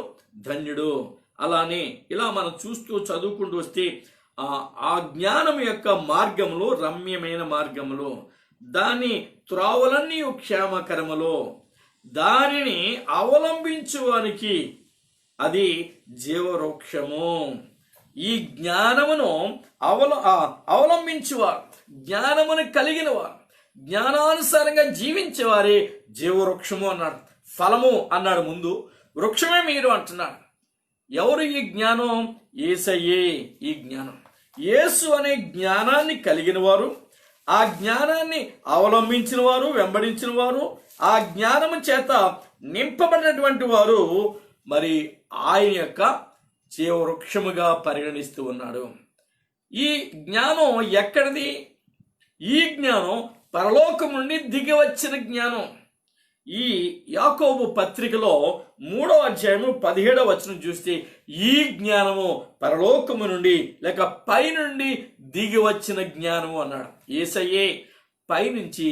ధన్యుడు. అలానే ఇలా మనం చదువుకుంటూ వస్తే ఆ జ్ఞానం యొక్క మార్గములు రమ్యమైన మార్గములు, దాని త్రావులన్నీ క్షేమకరములు, దానిని అవలంబించువానికి అది జీవవృక్షము. ఈ జ్ఞానమును అవలంబించువారు, జ్ఞానమును కలిగిన వారు, జ్ఞానానుసారంగా జీవించేవారే జీవవృక్షము అన్నాడు. ఫలము అన్నాడు ముందు, వృక్షమే మీరు అంటున్నాడు. ఎవరు ఈ జ్ఞానం? యేసయ్యే ఈ జ్ఞానం. యేసు అనే జ్ఞానాన్ని కలిగిన వారు, ఆ జ్ఞానాన్ని అవలంబించిన వారు, వెంబడించిన వారు, ఆ జ్ఞానము చేత నింపబడినటువంటి వారు మరి ఆయన యొక్క జీవవృక్షముగా పరిగణిస్తూ ఉన్నాడు. ఈ జ్ఞానం ఎక్కడిది? ఈ జ్ఞానం పరలోకం నుండి దిగి వచ్చిన జ్ఞానం. ఈ యాకోబు పత్రికలో 3వ అధ్యాయము 17వ వచనం చూస్తే ఈ జ్ఞానము పరలోకము నుండి లేక పై నుండి దిగి వచ్చిన జ్ఞానము అన్నాడు. యేసయ్యే పైనుంచి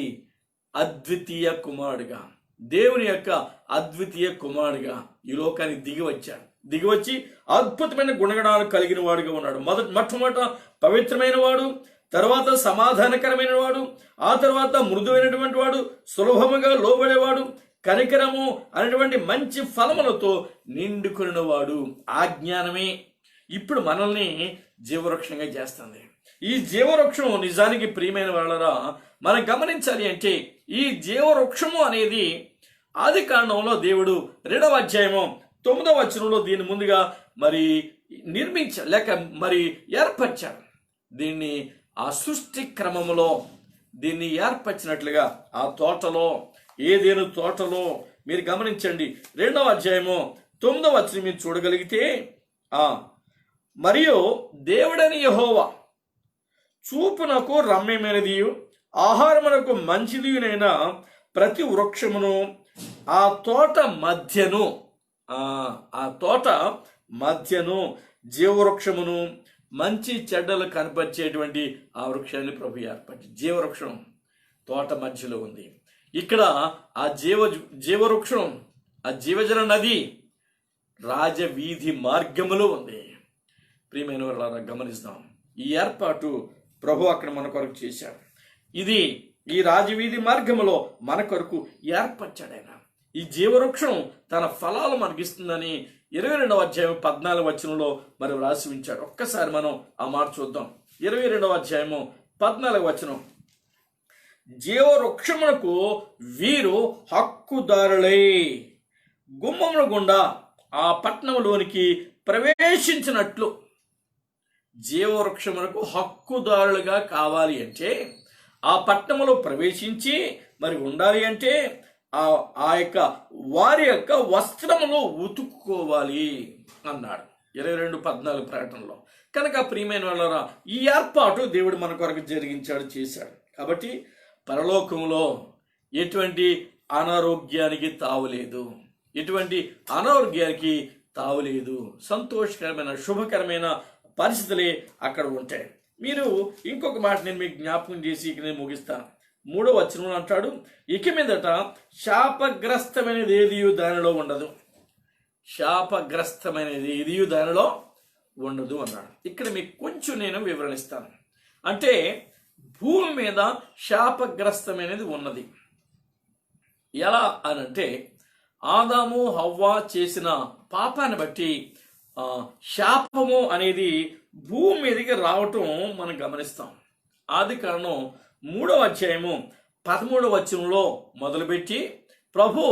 అద్వితీయ కుమారుడుగా, దేవుని యొక్క అద్వితీయ కుమారుడుగా ఈ లోకానికి దిగి వచ్చి అద్భుతమైన గుణగణాలు కలిగిన వాడుగా ఉన్నాడు. మొట్టమొదట పవిత్రమైన వాడు, తర్వాత సమాధానకరమైన వాడు, ఆ తర్వాత మృదువైనటువంటి వాడు, సులభముగా లోబడేవాడు, కనికరము అనేటువంటి మంచి ఫలములతో నిండుకున్న వాడు. ఆ జ్ఞానమే ఇప్పుడు మనల్ని జీవవృక్షంగా చేస్తుంది. ఈ జీవవృక్షం నిజానికి ప్రియమైన వాళ్ళరా మనం గమనించాలి అంటే ఈ జీవవృక్షము అనేది ఆది కాండంలో దేవుడు 2వ అధ్యాయము 9వ వచనంలో దీన్ని ముందుగా మరి నిర్మించాడు లేక మరి ఏర్పరిచాడు. దీన్ని ఆ సృష్టి క్రమములో దీన్ని ఏర్పరిచినట్లుగా ఆ తోటలో, ఏదేను తోటలో మీరు గమనించండి. 2వ అధ్యాయము 9వ వచనం మీరు చూడగలిగితే మరియు దేవుడని యెహోవా చూపునకు రమ్యమైనది, ఆహారమునకు మంచిదినైన ప్రతి వృక్షమును ఆ తోట మధ్యను జీవవృక్షమును మంచి చెడ్డలు కనపరిచేటువంటి ఆ వృక్షాన్ని ప్రభు ఏర్పరిచి జీవవృక్షం తోట మధ్యలో ఉంది. ఇక్కడ ఆ జీవవృక్షం, ఆ జీవజల నది రాజవీధి మార్గములో ఉంది. ప్రియమైన వాళ్ళారా గమనిస్తాం. ఈ ఏర్పాటు ప్రభు అక్కడ మన కొరకు చేశాడు. ఇది ఈ రాజవీధి మార్గములో మన కొరకు ఏర్పరిచాడు ఆయన. ఈ జీవవృక్షం తన ఫలాలు మనకిస్తుందని 22వ అధ్యాయం 14వ వచనంలో మరి వ్రాసి ఉంచాడు. ఒక్కసారి మనం ఆ మాట చూద్దాం. 22వ అధ్యాయము 14వ వచనం, జీవవృక్షమునకు వీరు హక్కుదారులై గుమ్మముల గుండా ఆ పట్టణంలోనికి ప్రవేశించినట్లు. జీవవృక్షమునకు హక్కుదారులుగా కావాలి అంటే, ఆ పట్టణంలో ప్రవేశించి మరి ఉండాలి అంటే ఆ యొక్క వారి యొక్క వస్త్రములు ఉతుక్కోవాలి అన్నాడు 22:14 ప్రకటనలో. కనుక ప్రియమైన వాళ్ళారా, ఈ ఏర్పాటు దేవుడు మన కొరకు జరిగించాడు, చేశాడు. కాబట్టి పరలోకంలో ఎటువంటి అనారోగ్యానికి తావులేదు, ఎటువంటి అనారోగ్యానికి తావులేదు. సంతోషకరమైన శుభకరమైన పరిస్థితులే అక్కడ ఉంటాయి. మీరు ఇంకొక మాట నేను మీకు జ్ఞాపకం చేసి ఇక నేను ముగిస్తాను. 3వ వచనంలో అంటాడు, ఇక మీదట శాపగ్రస్తమైనది ఏదియు దానిలో ఉండదు. శాపగ్రస్తమైనది ఏదియు దానిలో ఉండదు అన్నాడు. ఇక్కడ మీకు కొంచెం నేను వివరణిస్తాను. అంటే భూమి మీద శాపగ్రస్తమైనది ఉన్నది. ఎలా అనంటే, ఆదాము హవ్వ చేసిన పాపాన్ని బట్టి శాపము అనేది భూమి మీదకి రావటం మనం గమనిస్తాం. ఆదికాండం 3వ అధ్యాయము 13వ వచనంలో మొదలుపెట్టి ప్రభు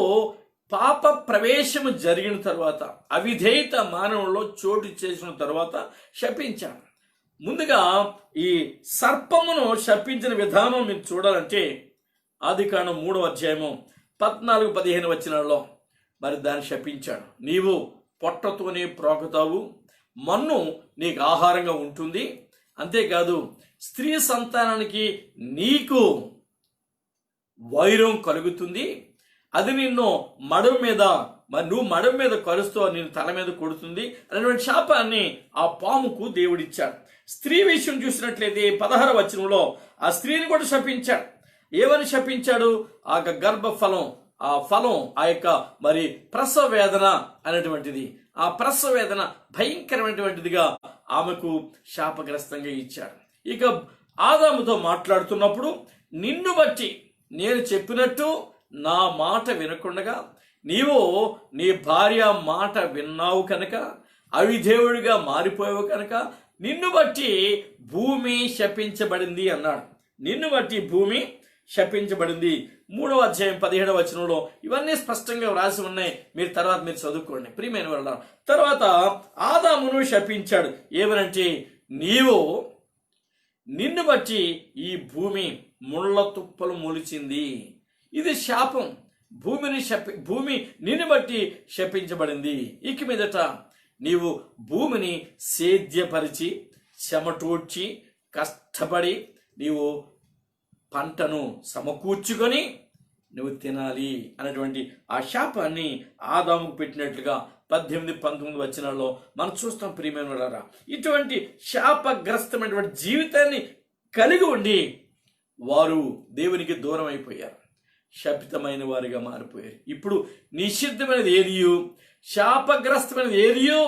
పాప ప్రవేశము జరిగిన తర్వాత, అవిధేయత మానవుల్లో చోటు చేసిన తర్వాత శపించాడు. ముందుగా ఈ సర్పమును శపించిన విధానం మీరు చూడాలంటే ఆదికాండం 3వ అధ్యాయము 14-15 వచనాల్లో మరి దాన్ని శపించాడు. నీవు పొట్టతోనే ప్రోకుతావు, మన్ను నీకు ఆహారంగా ఉంటుంది. అంతేకాదు స్త్రీ సంతానానికి నీకు వైరం కలుగుతుంది, అది నిన్ను మడవ మీద మరి నువ్వు మడవ మీద కరుస్తూ నేను తల మీద కొడుతుంది అనేటువంటి శాపాన్ని ఆ పాముకు దేవుడిచ్చాడు. స్త్రీ విషయం చూసినట్లయితే 16వ వచనంలో ఆ స్త్రీని కూడా శపించాడు. ఏమని శపించాడు? ఆ గర్భఫలం, ఆ ఫలం, ఆ యొక్క మరి ప్రసవ వేదన అనేటువంటిది, ఆ ప్రసవ వేదన భయంకరమైనటువంటిదిగా ఆమెకు శాపగ్రస్తంగా ఇచ్చాడు. ఇక ఆదాముతో మాట్లాడుతున్నప్పుడు, నిన్ను బట్టి నేను చెప్పినట్టు నా మాట వినకుండగా నీవు నీ భార్య మాట విన్నావు కనుక, అవిధేయుడిగా మారిపోయావు కనుక నిన్ను బట్టి భూమి శపించబడింది అన్నాడు. నిన్ను బట్టి భూమి శపించబడింది. 3వ అధ్యాయం 17వ వచనంలో ఇవన్నీ స్పష్టంగా వ్రాసి ఉన్నాయి. మీరు తర్వాత మీరు చదువుకోండి. ప్రియమైన వాళ్ళ తర్వాత ఆదామును శపించాడు. ఏమనంటే, నిన్ను బట్టి ఈ భూమి ముళ్ళ తుప్పలు మొలిచింది. ఇది శాపం. భూమి నిన్ను బట్టి శపించబడింది. ఇక మీదట నీవు భూమిని సేద్యపరిచి చెమటూడ్చి కష్టపడి నీవు పంటను సమకూర్చుకొని నువ్వు తినాలి అనేటువంటి ఆ శాపాన్ని ఆదాముకు పెట్టినట్లుగా 18-19 వచనాల్లో మనం చూస్తాం. ప్రియమైన వాళ్ళారా, ఇటువంటి శాపగ్రస్తమైనటువంటి జీవితాన్ని కలిగి ఉండి వారు దేవునికి దూరం అయిపోయారు, శపితమైన వారిగా మారిపోయారు. ఇప్పుడు నిషిద్ధమైనది ఏదియో, శాపగ్రస్తమైనది ఏదియో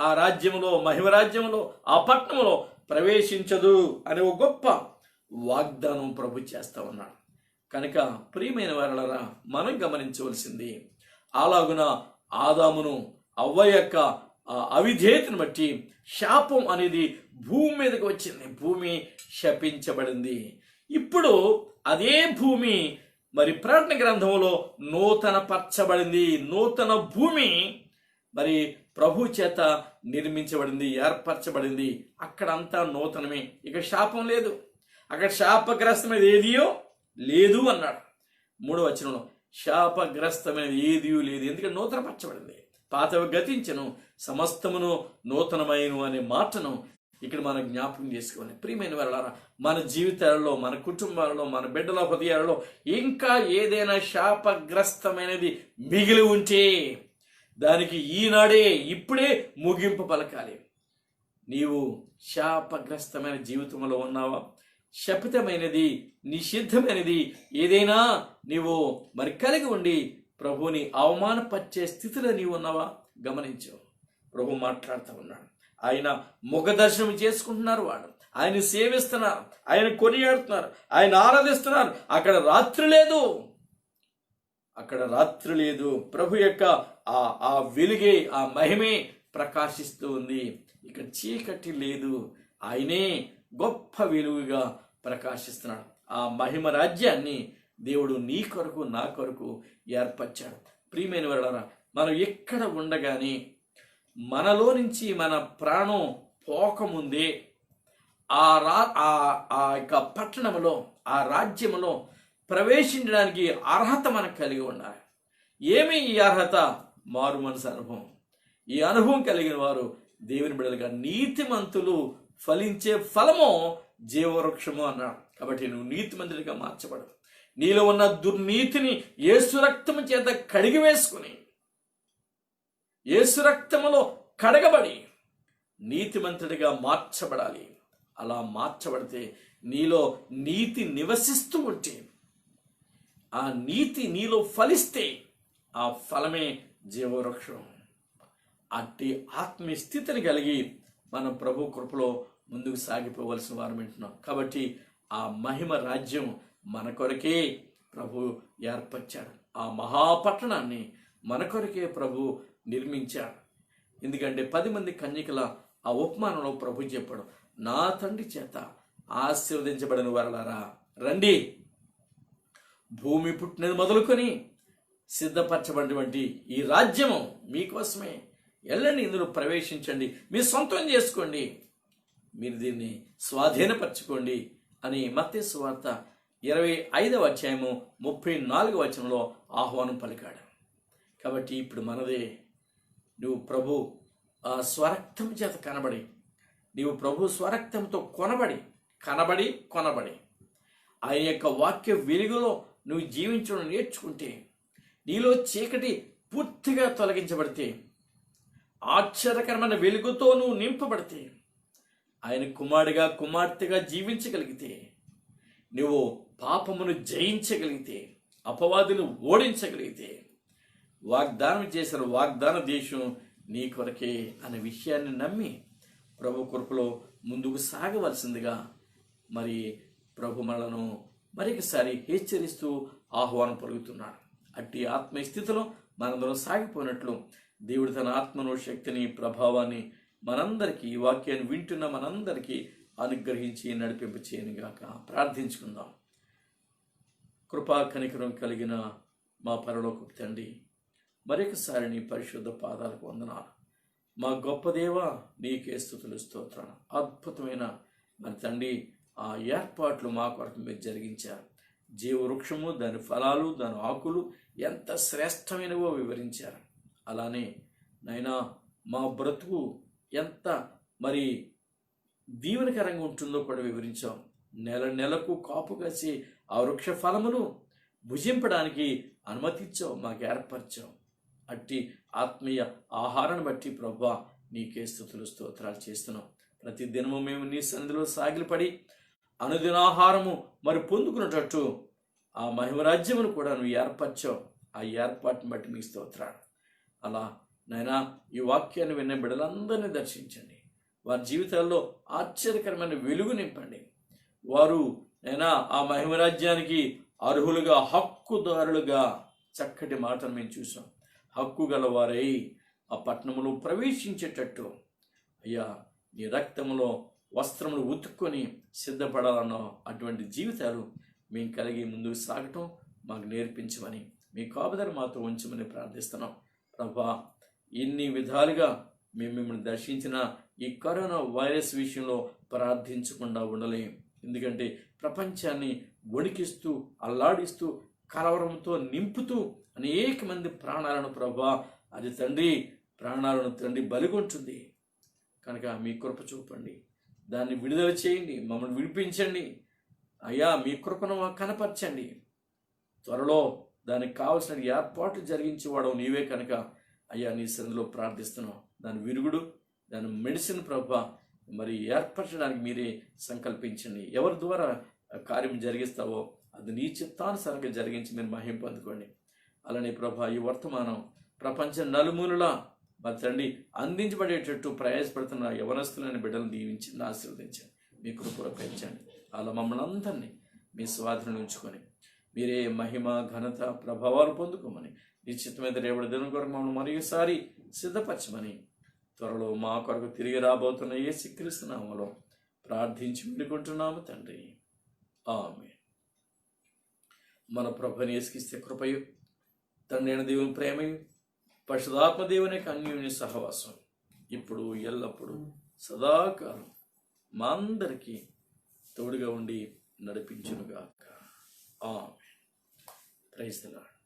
ఆ రాజ్యంలో, మహిమ రాజ్యంలో, ఆ పట్టణంలో ప్రవేశించదు అనే ఒక గొప్ప వాగ్దానం ప్రభు చేస్తా ఉన్నాడు. కనుక ప్రియమైన వారలారా, మనం గమనించవలసింది, అలాగున ఆదామును అవ్వ యొక్క అవిధేయతను బట్టి శాపం అనేది భూమి మీదకి వచ్చింది. భూమి శపించబడింది. ఇప్పుడు అదే భూమి మరి ప్రకటన గ్రంథంలో నూతన పరచబడింది. నూతన భూమి మరి ప్రభు చేత నిర్మించబడింది, ఏర్పరచబడింది. అక్కడంతా నూతనమే. ఇక శాపం లేదు. అక్కడ శాపగ్రస్తమైనది ఏదియో లేదు అన్నాడు. 3వ వచనంలో శాపగ్రస్తమైనది ఏదియో లేదు, ఎందుకంటే నూతన పరచబడింది. పాతవి గతించను, సమస్తమును నూతనమైను అనే మాటను ఇక్కడ మనం జ్ఞాపకం చేసుకోవాలి. ప్రియమైన వారలారా, మన జీవితాలలో, మన కుటుంబాలలో, మన బిడ్డల హృదయాలలో ఇంకా ఏదైనా శాపగ్రస్తమైనది మిగిలి ఉంటే దానికి ఈనాడే, ఇప్పుడే ముగింపు పలకాలి. నీవు శాపగ్రస్తమైన జీవితంలో ఉన్నావా? శపితమైనది, నిషిద్ధమైనది ఏదైనా నీవు మరి కలిగి ఉండి ప్రభువుని అవమానపరిచే స్థితిలో నీవు ఉన్నావా? గమనించు. ప్రభు మాట్లాడుతూ ఉన్నాడు. ఆయన ముఖ దర్శనం చేసుకుంటున్నారు, వాళ్ళు ఆయన సేవిస్తున్నారు, ఆయన కొనియాడుతున్నారు, ఆయన ఆరాధిస్తున్నారు. అక్కడ రాత్రి లేదు, అక్కడ రాత్రి లేదు. ప్రభు యొక్క ఆ వెలుగే, ఆ మహిమే ప్రకాశిస్తూ ఉంది. ఇక్కడ చీకటి లేదు. ఆయనే గొప్ప వెలుగుగా ప్రకాశిస్తున్నాడు. ఆ మహిమ రాజ్యాన్ని దేవుడు నీ కొరకు నా కొరకు ఏర్పరిచాడు. ప్రియమైన వారలారా, మనం ఎక్కడ ఉండగానే మనలో నుంచి మన ప్రాణం పోకముందే ఆ యొక్క పట్టణంలో, ఆ రాజ్యంలో ప్రవేశించడానికి అర్హత మనకు కలిగి ఉండాలి. ఏమి ఈ అర్హత? మారు మనసు అనుభవం. ఈ అనుభవం కలిగిన వారు దేవుని బిడ్డలుగా నీతిమంతులు ఫలించే ఫలము జీవవృక్షము అన్నాడు. కాబట్టి నువ్వు నీతిమంతుడిగా మార్చబడు. నీలో ఉన్న దుర్నీతిని యేసు రక్తము చేత కడిగి వేసుకుని, యేసు రక్తములో కడగబడి నీతిమంతుడిగా మార్చబడాలి. అలా మార్చబడితే నీలో నీతి నివసిస్తూ ఉంటే, ఆ నీతి నీలో ఫలిస్తే ఆ ఫలమే జీవవృక్షం. అట్టి ఆత్మీయ స్థితిని కలిగి మనం ప్రభు కృపలో ముందుకు సాగిపోవలసిన వారు వింటున్నాం. కాబట్టి ఆ మహిమ రాజ్యం మన కొరకే ప్రభు ఏర్పరిచాడు. ఆ మహాపట్టణాన్ని మన కొరకే ప్రభు నిర్మించాడు. ఎందుకంటే 10 మంది కన్యకల ఆ ఉపమానంలో ప్రభు చెప్పాడు, నా తండ్రి చేత ఆశీర్వదించబడిన వారలారా రండి, భూమి పుట్టినది మొదలుకొని సిద్ధపరచబడినటువంటి ఈ రాజ్యము మీకోసమే. వెళ్ళండి, ఇందులో ప్రవేశించండి, మీ సొంతం చేసుకోండి, మీరు దీన్ని స్వాధీనపరచుకోండి అని మత్తయి సువార్త 25వ అధ్యాయము 34వ వచనంలో ఆహ్వానం పలికాడు. కాబట్టి ఇప్పుడు మనదే. నువ్వు ప్రభు స్వరక్తం చేత కనబడి, నీవు ప్రభు స్వరక్తంతో కొనబడి ఆయన యొక్క వాక్య వెలుగులో నువ్వు జీవించడం నేర్చుకుంటే, నీలో చీకటి పూర్తిగా తొలగించబడితే, ఆశ్చర్యకరమైన వెలుగుతో నువ్వు నింపబడితే, ఆయన కుమార్తెగా జీవించగలిగితే, నువ్వు పాపమును జయించగలిగితే, అపవాదును ఓడించగలిగితే, వాగ్దానం చేసిన వాగ్దాన దేశం నీ కొరకే అనే విషయాన్ని నమ్మి ప్రభు కృపలో ముందుకు సాగవలసిందిగా మరి ప్రభు మనలను మరొకసారి హెచ్చరిస్తూ ఆహ్వానం పలుకుతున్నాడు. అట్టి ఆత్మీయ స్థితిలో మనందరం సాగిపోయినట్లు దేవుడు తన ఆత్మను, శక్తిని, ప్రభావాన్ని మనందరికీ, ఈ వాక్యాన్ని వింటున్న మనందరికీ అనుగ్రహించి నడిపింప చేయనుగాక. ప్రార్థించుకుందాం. కృపా కనికరం కలిగిన మా పరలోకపు తండ్రి, మరొకసారి నీ పరిశుద్ధ పాదాలకు వందనాలు. మా గొప్ప దేవ, నీకే స్తుతులు, స్తోత్రాలు. అద్భుతమైన మరి తండ్రి ఆ ఏర్పాట్లు మా కొరకు మీరు జరిగించారు. జీవవృక్షము, దాని ఫలాలు, దాని ఆకులు ఎంత శ్రేష్టమైనవో వివరించారు. అలానే నైనా మా బ్రతుకు ఎంత మరి దీవెనకరంగా ఉంటుందో కూడా వివరించాం. నెలకు కాపు కాసి ఆ వృక్ష ఫలమును భుజింపడానికి అనుమతించావు, మాకు ఏర్పరిచావు. అట్టి ఆత్మీయ ఆహారాన్ని బట్టి ప్రభువా నీకే స్తుతులు, స్తోత్రాలు చేస్తున్నాం. ప్రతి దినము మేము నీ సన్నిధిలో సాగిలపడి అనుదినాహారము మరి పొందుకున్నట్టు ఆ మహిమరాజ్యమును కూడా నువ్వు ఏర్పరిచావు. ఆ ఏర్పాటుని బట్టి మీ స్తోత్రాలు. అలా నైనా ఈ వాక్యాన్ని విన్న బిడ్డలందరినీ దర్శించండి. వారి జీవితాల్లో ఆశ్చర్యకరమైన వెలుగు నింపండి. వారు నైనా ఆ మహిమరాజ్యానికి అర్హులుగా, హక్కుదారులుగా, చక్కటి మాటను మేము చూసాం, హక్కు గలవారై ఆ పట్టణములో ప్రవేశించేటట్టు అయ్యా నీ రక్తములో వస్త్రములు ఉతుక్కొని సిద్ధపడాలన్న అటువంటి జీవితాలు మేము కలిగి ముందుకు సాగటం మాకు నేర్పించమని, మీ కాపుదల మాతో ఉంచమని ప్రార్థిస్తున్నాం. ప్రభా, ఎన్ని విధాలుగా మేము మిమ్మల్ని దర్శించిన ఈ కరోనా వైరస్ విషయంలో ప్రార్థించకుండా ఉండలేం. ఎందుకంటే ప్రపంచాన్ని వణికిస్తూ, అల్లాడిస్తూ, కలవరంతో నింపుతూ అనేక మంది ప్రాణాలను ప్రభా, అది తండ్రి ప్రాణాలను తండ్రి బలిగొంటుంది కనుక మీ కృప చూపండి, దాన్ని విడుదల చేయండి, మమ్మల్ని విడిపించండి అయ్యా. మీ కృపను కనపరచండి. త్వరలో దానికి కావలసిన ఏర్పాట్లు జరిగించేవాడు నీవే కనుక అయ్యా నీ సన్నిధిలో ప్రార్థిస్తున్నాం. దాని విరుగుడు, దాని మెడిసిన్ ప్రభా మరి ఏర్పరచడానికి మీరే సంకల్పించండి. ఎవరి ద్వారా కార్యం జరిగిస్తావో అది నీ చిత్తానుసారంగా జరిగించి మీరు మహిమ పొందుకోండి. అలానే ప్రభా ఈ వర్తమానం ప్రపంచం నలుమూలలా మా తండ్రి అందించబడేటట్టు ప్రయాసపడుతున్న యవనస్తులైన బిడ్డలను దీవించండి, ఆశీర్వదించండి, మీ కృపలో పెంచండి. అలా మమ్మల్ని అందరినీ మీ స్వాధీనం ఉంచుకొని మీరే మహిమ ఘనత ప్రభావాలు పొందుకోమని నిశ్చితమైన రేపటి దినం కొరకు మమ్మల్ని మరొకసారి సిద్ధపరచమని త్వరలో మా కొరకు తిరిగి రాబోతున్న యేసుక్రీస్తు నామములో ప్రార్థించి వేడుకుంటున్నాము తండ్రి. ఆమేన్. మన ప్రభువైన యేసుక్రీస్తు కృపయు, తండ్రి అయిన దేవుని ప్రేమయు, పరిశుద్ధాత్మ దేవుని యొక్క అన్యోన్య సహవాసం ఇప్పుడు ఎల్లప్పుడూ సదాకాలం మా అందరికీ తోడుగా ఉండి నడిపించునుగాక. ఆమేన్. Praise the lord.